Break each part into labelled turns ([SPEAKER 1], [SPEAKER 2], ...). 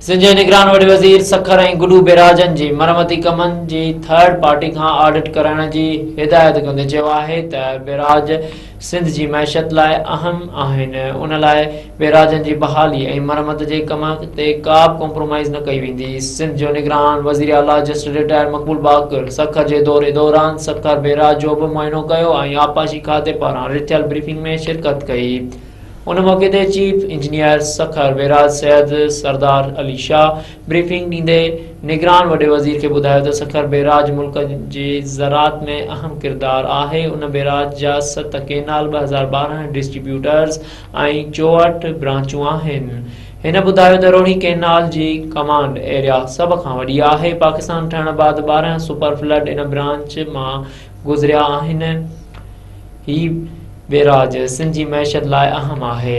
[SPEAKER 1] सिंध जे निगरान वॾे वज़ीर सखर ऐं गुडू बेराजन जी मरमती कमनि जी थर्ड पार्टी खां ऑडिट कराइण जी हिदायत कंदे चयो आहे त बेराज सिंध जी मैशत लाइ अहम आहिनि। उन लाइ बेराजन जी बहाली ऐं मरमत जे कम ते का बि कॉम्प्रोमाइज़ न कई वेंदी। सिंध जो निगरान वज़ीर आला जस्टिस रिटायर्ड मक़बूल बाक़र सखर जे दौरे दौरान सखर बेराज जो बि मुआइनो कयो ऐं आपाशी खाते पारां रिथियल ब्रीफिंग में शिरकत कई। उन मौके ते chief engineer Sukkur barrage Syed Sardar Ali Shah briefing ॾींदे निगरान वॾे वज़ीर खे ॿुधायो त सखर बेराज मुल्क जे ज़राअत में अहम किरदार आहे। उन बेराज जा 7 केनाल 2012 डिस्ट्रीब्यूटर्स ऐं 64 ब्रांचूं आहिनि। हिन ॿुधायो त रोही केनाल जी कमांड एरिया सभ खां वॾी आहे। पाकिस्तान ठहण बाद 12 सुपर फ्लड इन ब्रांच मां गुज़रिया आहिनि। ही बेराज सिंध जी मैशत लाइ अहम आहे।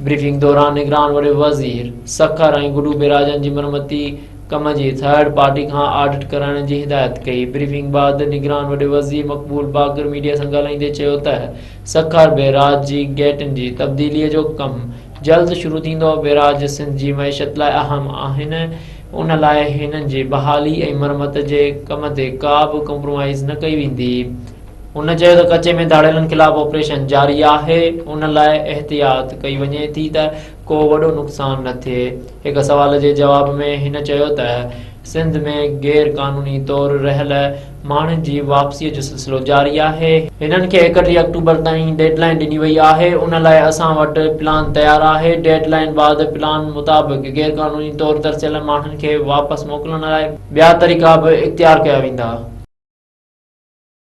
[SPEAKER 1] ब्रीफिंग दौरान निगरान वॾे वज़ीर सखर ऐं गुडू बेराजन जी मरमती कम जी थर्ड पार्टी खां ऑडिट कराइण जी हिदायत कई। ब्रीफिंग बाद निगरान वॾे वज़ीर मक़बूल बाक़र मीडिया सां ॻाल्हाईंदे चयो त सखर बेराज जी गेटनि जी तब्दीलीअ जो कमु जल्द शुरू थींदो। बेराज सिंध जी मैशत लाइ अहम आहिनि। उन लाइ हिननि जी बहाली ऐं मरमत जे कम ते का बि कॉम्प्रोमाइज़ न कई वेंदी। उन चयो त कचे में दाड़ेलनि ख़िलाफ़ ऑपरेशन जारी आहे। उन लाइ एहतियात कई वञे थी त को वॾो नुक़सान न थिए। हिक सवाल जे जवाब में हिन चयो त सिंध में गैर क़ानूनी तौर रहियल माण्हुनि जी वापसीअ जो सिलसिलो जारी आहे। हिननि खे 31 अक्टूबर ताईं डेडलाइन ॾिनी वई आहे। उन लाइ असां वटि प्लान तयारु आहे। डेडलाइन बाद प्लान मुताबिक़ गैर क़ानूनी तौर तरसियल माण्हुनि खे वापसि मोकिलण लाइ ॿिया तरीक़ा बि इख़्तियार कया वेंदा।